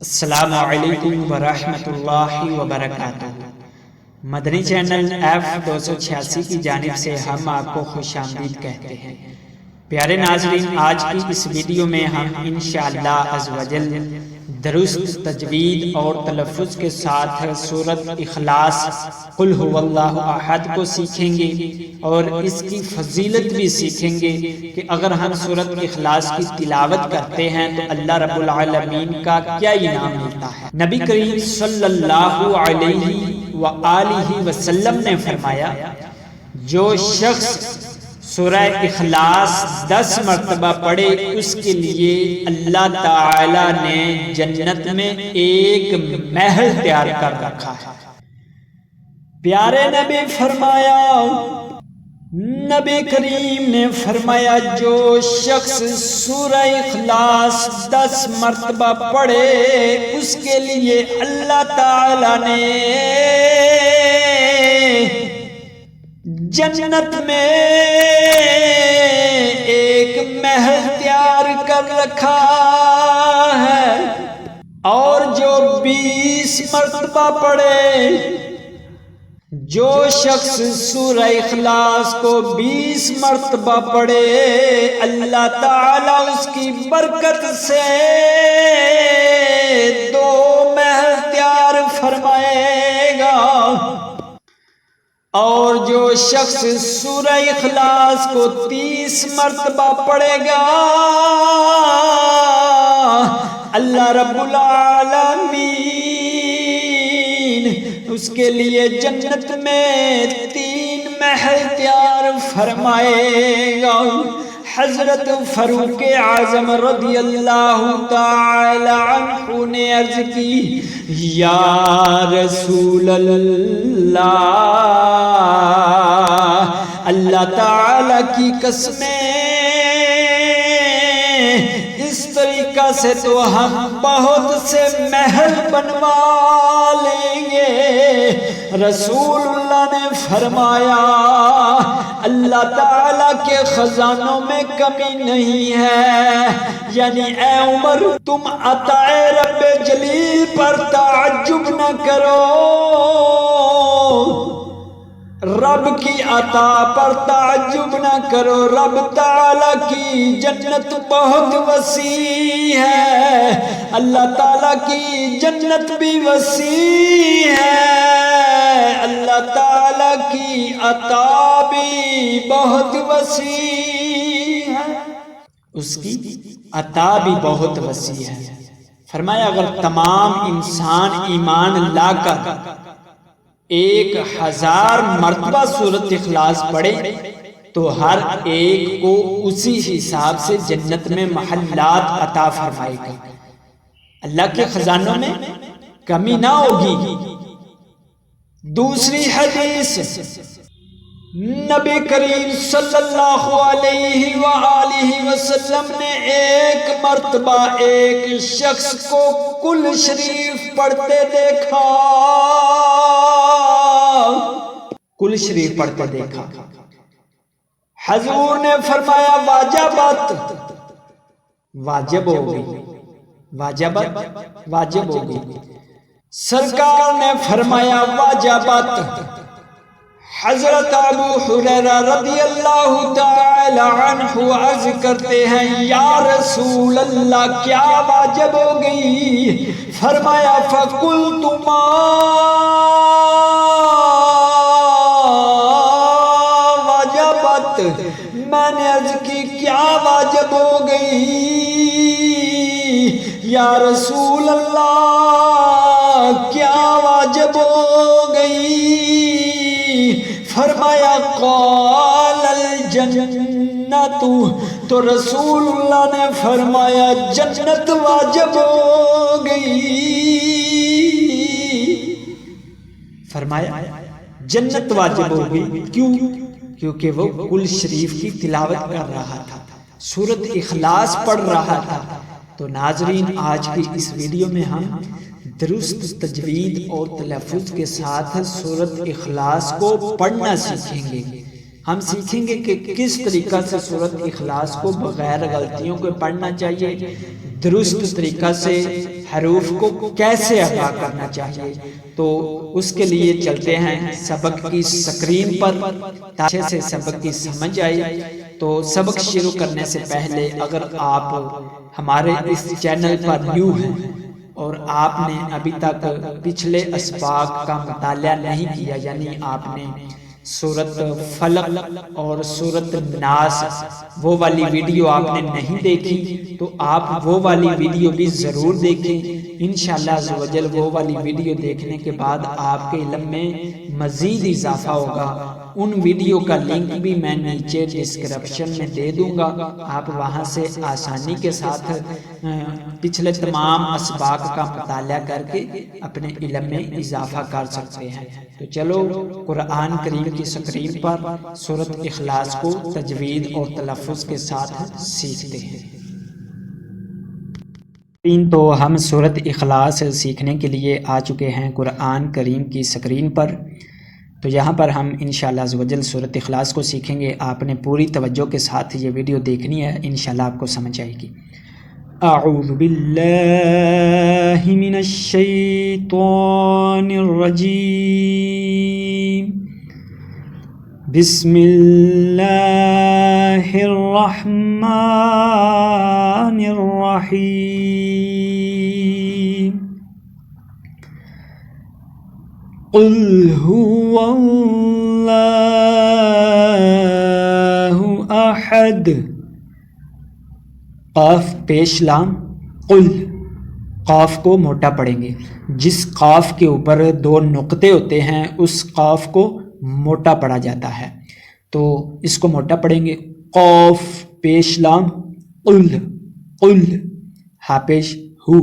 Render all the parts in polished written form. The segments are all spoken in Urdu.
السلام علیکم ورحمۃ اللہ وبرکاتہ۔ مدنی چینل F286 کی جانب سے ہم آپ کو خوش آمدید کہتے ہیں۔ پیارے ناظرین، آج کی اس ویڈیو میں ہم انشاءاللہ عز و جل درست تجوید اور تلفظ کے ساتھ سورۃ اخلاص قل هو اللہ احد کو سیکھیں گے اور اس کی فضیلت بھی سیکھیں گے کہ اگر ہم سورۃ اخلاص کی تلاوت کرتے ہیں تو اللہ رب العالمین کا کیا انعام ملتا ہے۔ نبی کریم صلی اللہ علیہ وآلہ وسلم نے فرمایا، جو شخص سورہ اخلاص 10 مرتبہ پڑھے اس کے لیے اللہ تعالی نے جنت میں ایک محل تیار کر رکھا ہے۔ پیارے نبی کریم نے فرمایا، جو شخص سورہ اخلاص 10 مرتبہ پڑھے اس کے لیے اللہ تعالی نے جنت میں ایک محل تیار کر رکھا ہے، اور جو 20 مرتبہ پڑھے، جو شخص سورہ اخلاص کو 20 مرتبہ پڑھے، اللہ تعالیٰ اس کی برکت سے 2 محل تیار فرمائے گا، اور جو شخص سورہ اخلاص کو 30 مرتبہ پڑھے گا، اللہ رب العالمین اس کے لیے جنت میں 3 محل تیار فرمائے گا۔ حضرت فاروق اعظم رضی اللہ تعالی عنہ نے عرض کی، یا رسول اللہ، اللہ تعالی کی قسمیں، اس طریقہ سے تو ہم بہت سے محل بنوا لیں گے۔ رسول اللہ نے فرمایا، اللہ تعالیٰ کے خزانوں میں کمی نہیں ہے، یعنی اے عمر، تم عطا رب جلیل پر تعجب نہ کرو، رب کی عطا پر تعجب نہ کرو، رب تعالیٰ کی جنت بہت وسیع ہے، اللہ تعالیٰ کی جنت بھی وسیع ہے، اللہ تعالیٰ کی عطا بھی بہت وسیع ہے، اس کی عطا بھی بہت وسیع ہے۔ فرمایا، اگر تمام انسان ایمان لا کر 1000 مرتبہ سورۃ اخلاص پڑھے تو ہر ایک کو اسی حساب سے جنت میں محلات عطا فرمائے گا، اللہ کے خزانوں میں کمی نہ ہوگی۔ دوسری حدیث، نبی کریم صلی اللہ علیہ وآلہ وسلم نے ایک مرتبہ ایک شخص کو کل شریف پڑھتے دیکھا، کل شریف پڑھتے دیکھا۔ حضور نے فرمایا، واجبت، واجب ہو گئی، واجبت، واجب ہو گئی۔ سرکار نے فرمایا، واجبت۔ حضرت ابو ہریرہ رضی اللہ تعالی عنہ عرض کرتے ہیں، یا رسول اللہ، کیا واجب ہو گئی؟ فرمایا، فقلت ما واجبت، میں نے عرض کی کیا واجب ہو گئی یا رسول اللہ، کیا واجب ہو گئی؟ فرمایا، قال الجنت، تو رسول اللہ نے فرمایا جنت واجب ہو گئی۔ فرمایا جنت واجب ہو گئی، کیوں؟ کیونکہ وہ کل شریف کی تلاوت کر رہا تھا، سورۃ اخلاص پڑھ رہا تھا۔ تو ناظرین، آج کی اس ویڈیو میں ہم درست تجوید اور تلفظ کے ساتھ سورۃ اخلاص کو پڑھنا سیکھیں گے۔ ہم سیکھیں گے کہ کس طریقہ سے سورۃ اخلاص کو بغیر غلطیوں کے پڑھنا چاہیے، درست طریقہ سے حروف کو کیسے ادا کرنا چاہیے، تو اس کے لیے چلتے ہیں سبق کی سکرین پر تاکہ سے سبق کی سمجھ آئے۔ تو سبق شروع کرنے سے پہلے اگر آپ ہمارے اس چینل پر نیو ہیں اور آپ نے ابھی تک پچھلے اسباق کا مطالعہ نہیں کیا، یعنی آپ نے سورۃ فلق اور سورۃ ناس وہ والی ویڈیو آپ نے نہیں دیکھی، تو آپ وہ والی ویڈیو بھی ضرور دیکھیں۔ انشاءاللہ عز و جل وہ والی ویڈیو دیکھنے کے بعد آپ کے علم میں مزید اضافہ ہوگا۔ ان ویڈیو کا لنک بھی میں نیچے ڈسکرپشن میں دے دوں گا، آپ وہاں سے آسانی کے ساتھ پچھلے تمام اسباق کا مطالعہ کر کے اپنے علم میں اضافہ کر سکتے ہیں۔ تو چلو قرآن کریم کی سکرین پر سورۃ اخلاص کو تجوید اور تلفظ کے ساتھ سیکھتے ہیں۔ تو ہم سورۃ اخلاص سیکھنے کے لیے آ چکے ہیں قرآن کریم کی سکرین پر۔ تو یہاں پر ہم انشاءاللہ عز و جل سورۃ اخلاص کو سیکھیں گے۔ آپ نے پوری توجہ کے ساتھ یہ ویڈیو دیکھنی ہے، انشاءاللہ آپ کو سمجھ آئے گی۔ اعوذ باللہ من الشیطان الرجیم، بسم اللہ الرحمن الرحیم، قل هو اللہ احد، قاف پیش لام، قل، قاف کو موٹا پڑھیں گے۔ جس قاف کے اوپر دو نقطے ہوتے ہیں اس قاف کو موٹا پڑھا جاتا ہے، تو اس کو موٹا پڑھیں گے۔ قاف پیش لام، قل، قل، ہا پیش ہو،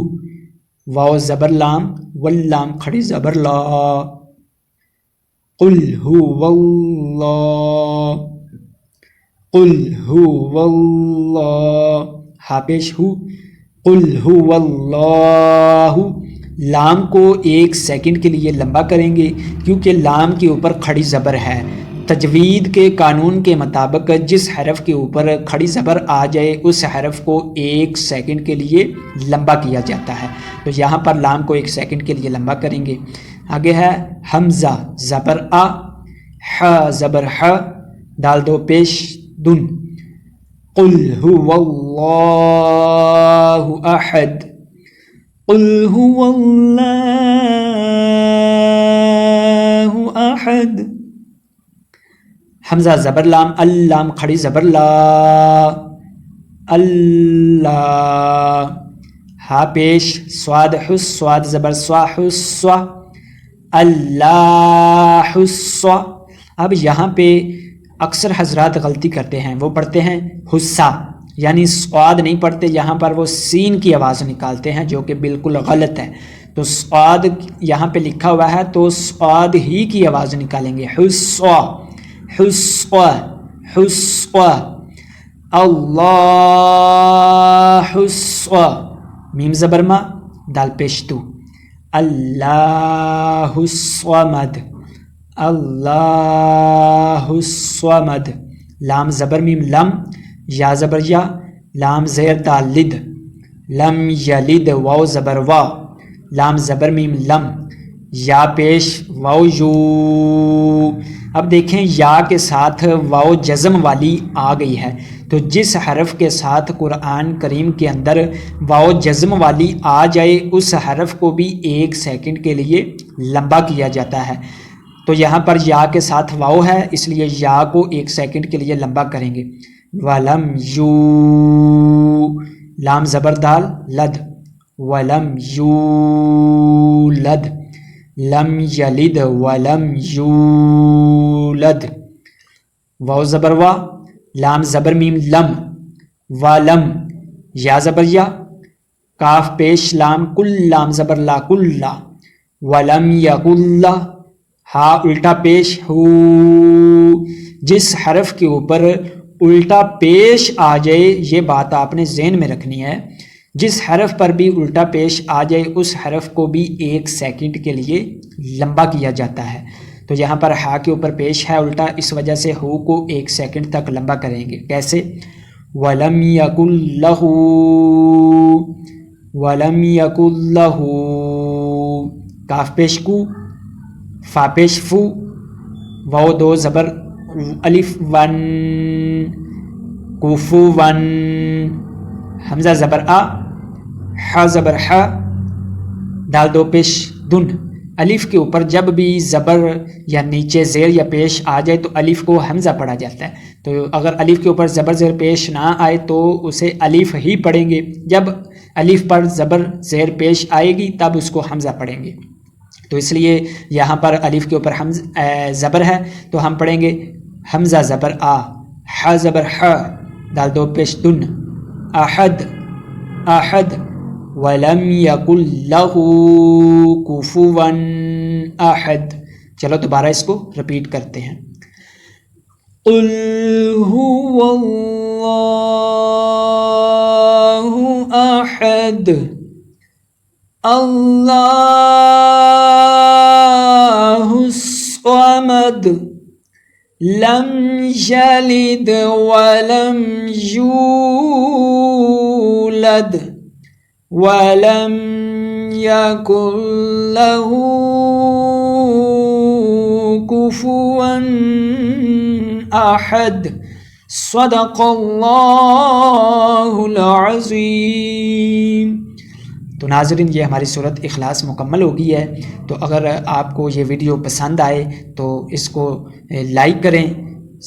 واو زبر لام، واللام کھڑی زبر لا، قل هو اللہ، قل هو اللہ، ہا پیش ہو، قل هو اللہ۔ لام کو ایک سیکنڈ کے لیے لمبا کریں گے کیونکہ لام کے اوپر کھڑی زبر ہے۔ تجوید کے قانون کے مطابق جس حرف کے اوپر کھڑی زبر آ جائے اس حرف کو ایک سیکنڈ کے لیے لمبا کیا جاتا ہے، تو یہاں پر لام کو ایک سیکنڈ کے لیے لمبا کریں گے۔ آگے ہے حمزہ زبر آ، ح زبر ح، دال دو پیش دن، قل هو اللہ احد، قل هو اللہ احد۔ حمزہ زبر لام، اللام کھڑی زبر لا، اللہ، ہا پیش سواد حس، سواد زبر سوا، حس سوا، اللہ حسوا۔ اب یہاں پہ اکثر حضرات غلطی کرتے ہیں، وہ پڑھتے ہیں حسا، یعنی سواد نہیں پڑھتے، یہاں پر وہ سین کی آواز نکالتے ہیں جو کہ بالکل غلط ہے۔ تو سواد یہاں پہ لکھا ہوا ہے تو سواد ہی کی آواز نکالیں گے، حسوا، حسوا، حسوا، اللہ حسوا، میم زبر ما، دال پیش تو، اللہ الصمد، اللہ الصمد، لام زبر میم لم، یا زبر یا، لام زیر دال لد، لم یلد، واو زبر وا، لام زبر میم لم، یا پیش واو یو۔ اب دیکھیں یا کے ساتھ واو جزم والی آ گئی ہے، تو جس حرف کے ساتھ قرآن کریم کے اندر واو جزم والی آ جائے اس حرف کو بھی ایک سیکنڈ کے لیے لمبا کیا جاتا ہے۔ تو یہاں پر یا کے ساتھ واو ہے اس لیے یا کو ایک سیکنڈ کے لیے لمبا کریں گے۔ وَلَمْ لام زبر دال لد، وَلَمْ یولد، لم یلد ولم یولد، واو زبر وا، لام زبر میم لم، ولم، یا زبر یا، کاف پیش لام کل، لام زبر لا کلا، ولم یقل لا، ہا الٹا پیش ہو۔ جس حرف کے اوپر الٹا پیش آ جائے یہ بات آپ نے ذہن میں رکھنی ہے، جس حرف پر بھی الٹا پیش آ جائے اس حرف کو بھی ایک سیکنڈ کے لیے لمبا کیا جاتا ہے۔ تو یہاں پر ہا کے اوپر پیش ہے الٹا، اس وجہ سے ہو کو ایک سیکنڈ تک لمبا کریں گے۔ کیسے؟ وَلَمْ يَكُنْ لَهُ ولم یکن لہ، کاف پیش کو، فا پیش فو، واو دو زبر الف ون، کفوا، حمزہ زبر آ، ح زبر ح، دال دو پیش دن۔ الف کے اوپر جب بھی زبر یا نیچے زیر یا پیش آ جائے تو الف کو حمزہ پڑھا جاتا ہے، تو اگر الف کے اوپر زبر زیر پیش نہ آئے تو اسے الف ہی پڑھیں گے، جب الف پر زبر زیر پیش آئے گی تب اس کو حمزہ پڑھیں گے۔ تو اس لیے یہاں پر الف کے اوپر زبر ہے تو ہم پڑھیں گے حمزہ زبر آ، ح زبر ح، دال دو پیش دن، احد احد، ولم یکن لہ کفوا احد۔ چلو دوبارہ اس کو رپیٹ کرتے ہیں۔ قل هو اللہ احد اللہ الصمد لم یلد ولم یولد ولم یکن لہ کفوا احد۔ صدق اللہ العظیم۔ تو ناظرین یہ ہماری صورت اخلاص مکمل ہو گئی ہے، تو اگر آپ کو یہ ویڈیو پسند آئے تو اس کو لائک کریں،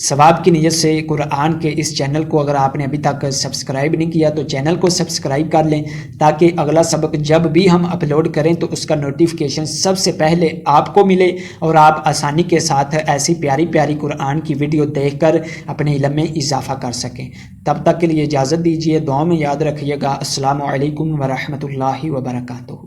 ثواب کی نیت سے قرآن کے اس چینل کو اگر آپ نے ابھی تک سبسکرائب نہیں کیا تو چینل کو سبسکرائب کر لیں، تاکہ اگلا سبق جب بھی ہم اپلوڈ کریں تو اس کا نوٹیفیکیشن سب سے پہلے آپ کو ملے اور آپ آسانی کے ساتھ ایسی پیاری پیاری قرآن کی ویڈیو دیکھ کر اپنے علم میں اضافہ کر سکیں۔ تب تک کے لیے اجازت دیجیے، دعاؤں میں یاد رکھیے گا۔ السلام علیکم ورحمۃ اللہ وبرکاتہ۔